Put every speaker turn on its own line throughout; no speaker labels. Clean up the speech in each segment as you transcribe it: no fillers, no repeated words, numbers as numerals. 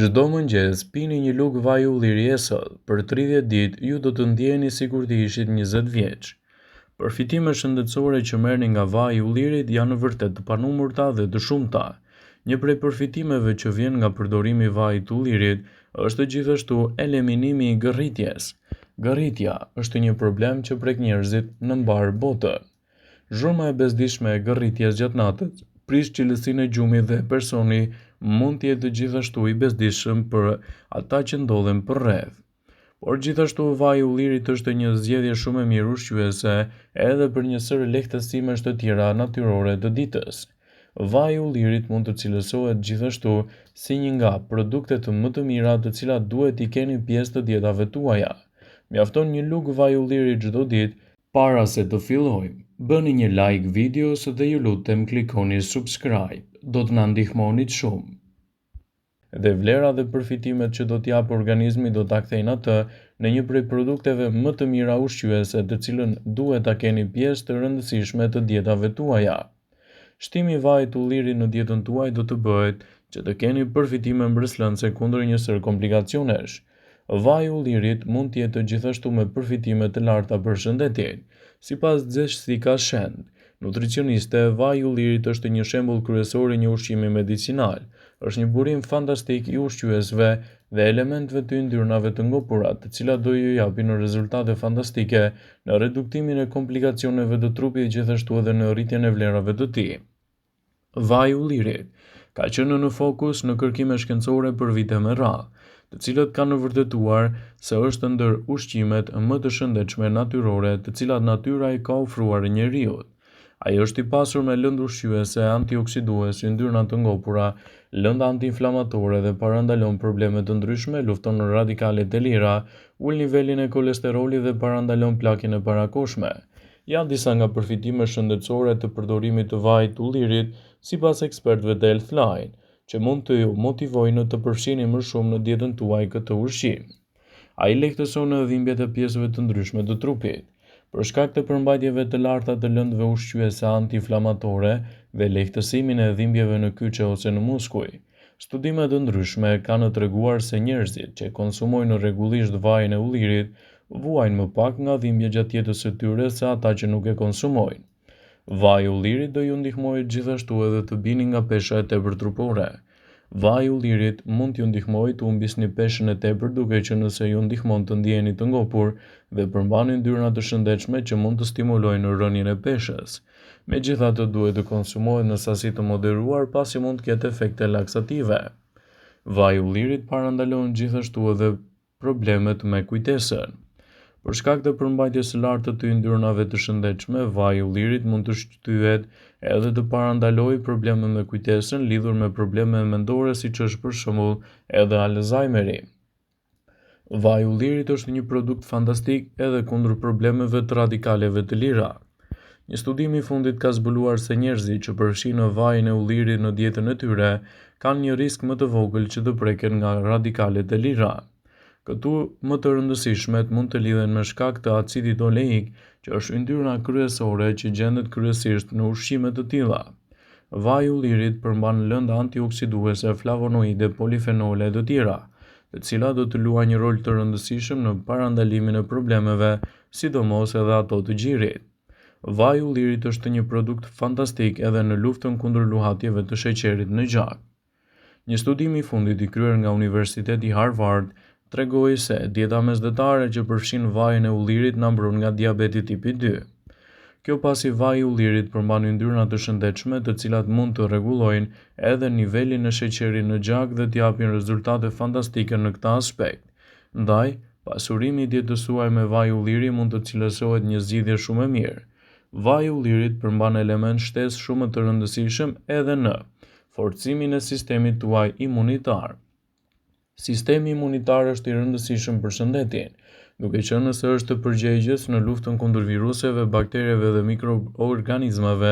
Çdo mëngjes pini një lugë vaj ulliri e sodë. Për 30 ditë ju do të ndjeni sikur të ishit 20 vjeç. Përfitimet shëndetësore që merrni nga vaji i ullirit janë vërtet të panumërta dhe të shumta. Një prej përfitimeve që vjen nga përdorimi i vajit të ullirit është gjithashtu eliminimi i gërritjes. Gërritja është një problem që prek njerëzit në mbar botën. Zhurma e bezdishme e gërritjes gjatë natës prish cilësinë e gjumit dhe personi mund të jetë gjithashtu i bezdishëm për ata që ndodhen përreth. Por gjithashtu vaji i ullirit është një zgjedhje shumë e mirë ushqyese edhe për një sër lehtësimesh të tjera natyrore të ditës. Vaji i ullirit mund të cilësohet gjithashtu si një nga produktet më të mira të cilat duhet i keni pjesë të dietave tuaja. Mjafton një lugë vaj ulliri çdo ditë. Para se të fillojmë, bëni një like videos dhe ju lutem klikoni subscribe, do të na ndihmonit shumë. Dhe vlera dhe përfitimet që do t'jap organizmi do ta kthejnë atë në një prej produkteve më të mira ushqyese të cilën duhet ta keni pjesë të rëndësishme të dietave tuaja. Shtimi i vajit të ullirit në dietën tuaj do të bëhet që të keni përfitime mbërslënse kundër një sër komplikacionesh. Vaji i ullirit mund të jetë gjithashtu me përfitime të larta për shëndetin. Sipas zgjedhësika shend, nutricioniste, vaji i ullirit është një shembull kryesor i një ushqimi medicinal. Është një burim fantastik i ushqyesve dhe elementeve të yndyrnave të ngopura, të cilat do ju japin rezultate fantastike në reduktimin e komplikacioneve të trupit, gjithashtu edhe në rritjen e vlerave të tij. Vaji i ullirit ka qenë në fokus në kërkime shkencore për vite me radhë, të cilët kanë vërtetuar se është ndër ushqimet më të shëndetshme natyrore të cilat natyra i ka ofruar njeriut. Ai është i pasur me lëndë ushqyese, antioksiduese, yndyrna të ngopura, lëndë antiinflamatore dhe parandalon probleme të ndryshme, lufton radikalet e lira, ul nivelin e kolesterolit dhe parandalon plakjen e parakoshme. Janë disa nga përfitimet shëndetësore të përdorimit të vajit të ullirit sipas ekspertëve të Healthline, që mund të ju motivojnë të përfshini më shumë në dietën tuaj këtë ushqim. Ai lehtëson dhimbjet e pjesëve të ndryshme të trupit. Për shkak të përmbajtjeve të larta të lëndëve ushqyese antiinflamatore dhe lehtësimin e dhimbjeve në kyçe ose në muskuj. Studime të ndryshme kanë treguar se njerëzit që konsumojnë rregullisht vajin e ullirit vuajnë më pak nga dhimbje gjatë jetës së tyre se ata që nuk e konsumojnë. Vaji i ullirit do ju ndihmojë gjithashtu edhe të bini nga pesha e tepërt trupore. Vaji i ullirit mund t'ju ndihmojë të humbisni peshën e tepërt duke që nëse ju ndihmon të ndjeheni të ngopur dhe përmbani yndyrna të shëndetshme që mund të stimulojnë rënien e peshës. Megjithatë duhet të konsumohet në sasi të moderuar pasi mund të ketë efekte laksative. Vaji i ullirit parandalon gjithashtu edhe problemet me kujtesën. Për shkak të përmbajtjes së lartë të yndyrnave të shëndetshme, vaji i ullirit mund të shtyhet edhe të parandalojë probleme me kujtesën lidhur me probleme mendore siç është për shembull edhe Alzheimeri. Vaji i ullirit është një produkt fantastik edhe kundër problemeve të radikaleve të lira. Një studim i fundit ka zbuluar se njerëzit që përfshinë vajin e ullirit në dietën e tyre kanë një risk më të vogël që të preken nga radikalet e lira. Këtu më të rëndësishmet mund të lidhen me shkak të acidit oleik, që është yndyrna kryesore që gjendet kryesisht në ushqime të tilla. Vaji i ullirit përmban lëndë antioksiduese, flavonoide, polifenole e të tjera, të cilat do të luajnë një rol të rëndësishëm në parandalimin e problemeve, sidomos edhe ato të gjirit. Vaji i ullirit është një produkt fantastik edhe në luftën kundër luhatjeve të sheqerit në gjak. Një studim i fundit i kryer nga Universiteti Harvard tregoi se dieta mesdhetare që përfshin vajin e ullirit na mbron nga diabeti tipi 2. Kjo pasi vaji i ullirit përmban yndyrna të shëndetshme të cilat mund të rregullojnë edhe nivelin e sheqerit në gjak dhe t'japin rezultate fantastike në këtë aspekt. Ndaj, pasurimi i dietës suaj me vaj ulliri mund të cilësohet një zgjidhje shumë e mirë. Vaji i ullirit përmban element shtesë shumë të rëndësishëm edhe në forcimin e sistemit tuaj imunitar. Sistemi imunitar është i rëndësishëm për shëndetin, duke qenë se është përgjegjës në luftën kundër viruseve, bakterjeve dhe mikroorganizmave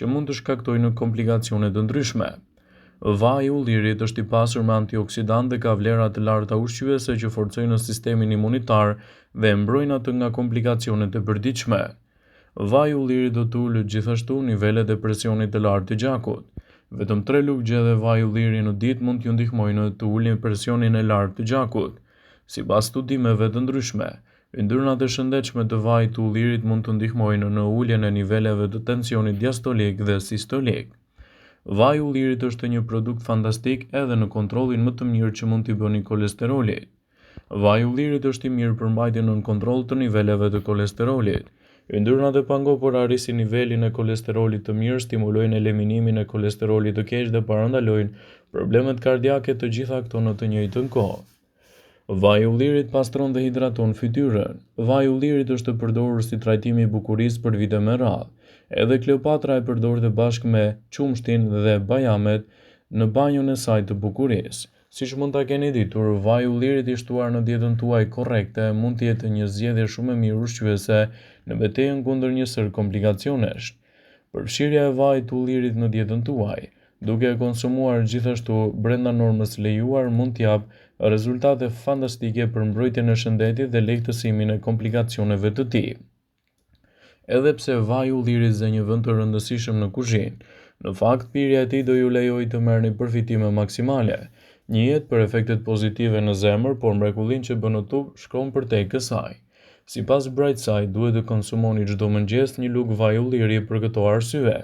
që mund të shkaktojnë komplikacione të ndryshme. Vaji i ullirit është i pasur me antioksidantë dhe ka vlera të larta ushqyese që forcojnë sistemin imunitar dhe mbrojnë atë nga komplikacionet e përditshme. Vaji i ullirit do të ulë gjithashtu nivelet e presionit të lartë të gjakut. Vetëm 3 lugë gjedhe vaj ulliri në ditë mund t'ju ndihmojnë të ulin presionin e lartë të gjakut. Sipas studimeve të ndryshme, yndyrnat e shëndetshme të vajit të ullirit mund të ndihmojnë në uljen e niveleve të tensionit diastolik dhe sistolik. Vaji i ullirit është një produkt fantastik edhe në kontrollin më të mirë që mund t'i bëni kolesterolit. Vaji i ullirit është i mirë për mbajtjen nën kontroll të niveleve të kolesterolit. Yndyrnat e pangopur arrisin nivelin e kolesterolit të mirë, stimulojnë eliminimin e kolesterolit të keq dhe parandalojnë problemet kardiake, të gjitha këto në të njëjtën kohë. Vaji i ullirit pastron dhe hidraton fytyrën. Vaji i ullirit është përdorur si trajtim i bukurisë për vite me radhë. Edhe Kleopatra e përdorte bashkë me qumshtin dhe bajamet në banjon e saj të bukurisë. Siç mund ta keni ditur, vaji i ullirit i shtuar në dietën tuaj korrekte mund të jetë një zgjedhje shumë e mirë ushqyese në betejën kundër një sër komplikacionesh. Përfshirja e vajit të ullirit në dietën tuaj, duke e konsumuar gjithashtu brenda normës lejuar, mund t'japë rezultate fantastike për mbrojtjen e shëndetit dhe lehtësimin e komplikacioneve të tij. Edhe pse vaji i ullirit zë një vend të rëndësishëm në kuzhinë, në fakt pirja e tij do ju lejojë të merrni përfitime maksimale. Njihet për efektet pozitive në zemër, por mrekullinë që bën në trup shkon përtej kësaj. Sipas Brightside, duhet të konsumoni çdo mëngjes një lugë vaj ulliri për këto arsye.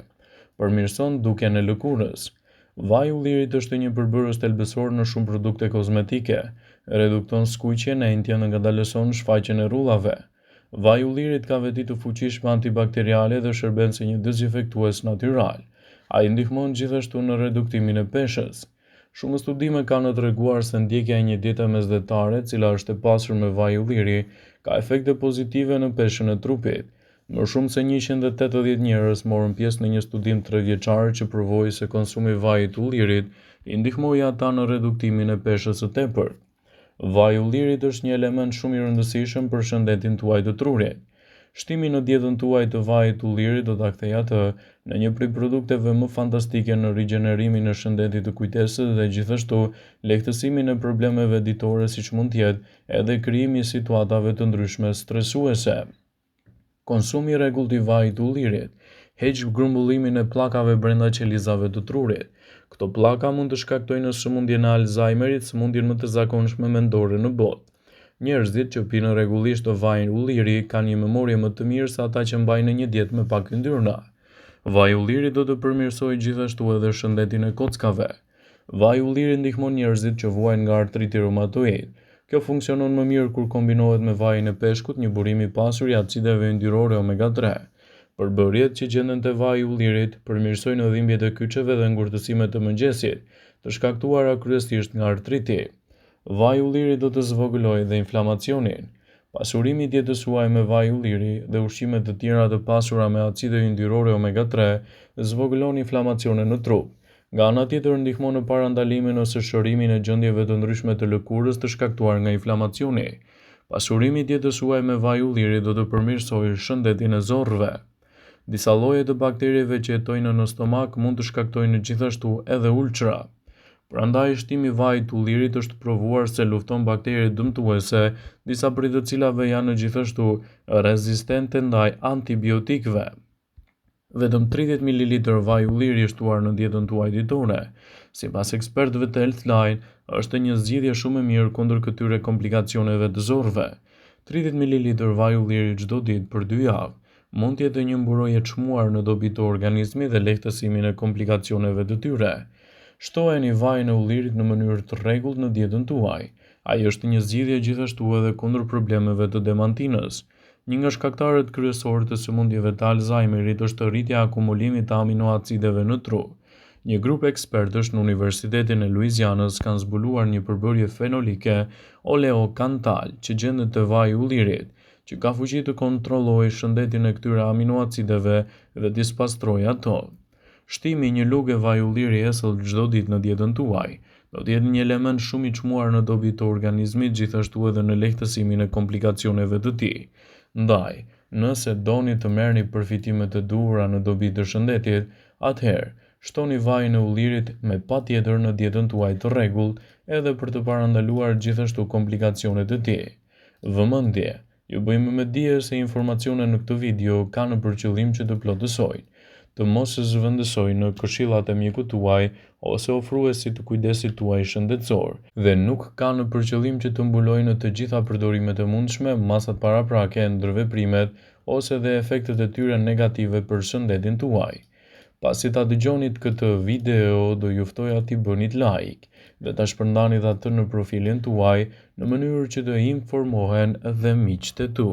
Përmirëson dukjen e lëkurës. Vaji i ullirit është një përbërës thelbësor në shumë produkte kozmetike, redukton skuqjen e entjen dhe ngadalëson shfaqjen e rrullave. Vaji i ullirit ka veti të fuqishme antibakteriale dhe shërben si një dezinfektues natyral. Ai ndihmon gjithashtu në reduktimin e peshës. Shumë studime kanë treguar se ndjekja e një diete mesdhetare, e cila është e pasur me vaj ulliri, ka efekte pozitive në peshën e trupit. Më shumë se 180 njerëz morën pjesë në një studim 3 vjeçar që provoi se konsumi i vajit të ullirit i ndihmoi ata në reduktimin e peshës së tepërt. Vaji i ullirit është një element shumë i rëndësishëm për shëndetin tuaj të trurit. Shtimi në dietën tuaj të vajit të ullirit do ta kthejë atë në një prej produkteve më fantastike në rigjenerimin e shëndetit të kujtesës dhe gjithashtu lehtësimin e problemeve ditore, siç mund të jetë edhe krijimi i situatave të ndryshme stresuese. Konsumi i rregullt i vajit të ullirit heq grumbullimin e pllakave brenda qelizave të trurit. Këto pllaka mund të shkaktojnë sëmundjen e Alzheimerit, sëmundjen më të zakonshme mendore në botë. Njerëzit që pinë rregullisht vajin ulliri kanë një memorie më të mirë se ata që mbajnë një dietë me pak yndyrna. Vaji i ullirit do të përmirësojë gjithashtu edhe shëndetin e kockave. Vaji i ullirit ndihmon njerëzit që vuajnë nga artriti reumatoid. Kjo funksionon më mirë kur kombinohet me vajin e peshkut, një burim i pasur i acideve yndyrore omega 3. Përbërjet që gjenden te vaji i ullirit përmirësojnë dhimbjet e kyçeve dhe ngurtësimet e mëngjesit, të shkaktuara kryesisht nga artriti. Vaji i ullirit do të zvogëlojë dhe inflamacionin. Pasurimi i dietës suaj me vaj ulliri dhe ushqimet të tjera të pasura me acide yndyrore omega 3 zvogëlon inflamacionin në trup. Nga ana tjetër ndihmon në parandalimin ose shërimin e gjendjeve të ndryshme të lëkurës të shkaktuar nga inflamacioni. Pasurimi i dietës suaj me vaj ulliri do të përmirësojë shëndetin e zorrëve. Disa lloje të bakterieve që jetojnë në stomak mund të shkaktojnë gjithashtu edhe ulçra. Prandaj shtimi i vajit të ullirit është provuar se lufton bakteri dëmtuese, disa prej të cilave janë gjithashtu rezistente ndaj antibiotikëve. Vetëm 30 ml vaj ulliri i shtuar në dietën tuaj ditore, sipas ekspertëve të Healthline, është një zgjidhje shumë e mirë kundër këtyre komplikacioneve të zorrëve. 30 ml vaj ulliri çdo ditë për 2 javë mund të jetë një mburojë e çmuar në dobi të organizmit dhe lehtësimin e komplikacioneve të tyre. Shtojeni vajin e ullirit në mënyrë të rregullt në dietën tuaj. Ai është një zgjidhje gjithashtu edhe kundër problemeve të demantinës. Një nga shkaktarët kryesorë të sëmundjeve të Alzheimerit është rritja e akumulimit të aminoacideve në tru. Një grup ekspertësh në Universitetin e Louisianës kanë zbuluar një përbërje fenolike oleokantal që gjendet te vaji i ullirit, që ka fuqi të kontrollojë shëndetin e këtyre aminoacideve dhe t'i spastrojë ato. Shtimi një lugë vaj ulliri esëll çdo ditë në dietën tuaj do të jetë një element shumë i çmuar në dobi të organizmit, gjithashtu edhe në lehtësimin e komplikacioneve të tij. Ndaj, nëse doni të merrni përfitimet e duhura në dobi të shëndetit, atëherë shtoni vajin e ullirit me patjetër në dietën tuaj të rregullt, edhe për të parandaluar gjithashtu komplikacionet e tij. Vëmendje, ju bëjmë me dije se informacionet në këtë video kanë për qëllim që të plotësojnë të mos zëvendësojë në këshillat e mjekut tuaj ose ofruesit të kujdesit tuaj shëndetësor, dhe nuk ka në përqëllim që të mbulojë në të gjitha përdorimet e mundshme masat paraprake, ndërveprimet ose dhe efektet e tyre negative për shëndetin tuaj. Pasi ta dëgjonit këtë video, do ju ftoja t'i bënit like dhe ta shpërndanit atë në profilin tuaj në mënyrë që të informohen edhe miqtë e tu.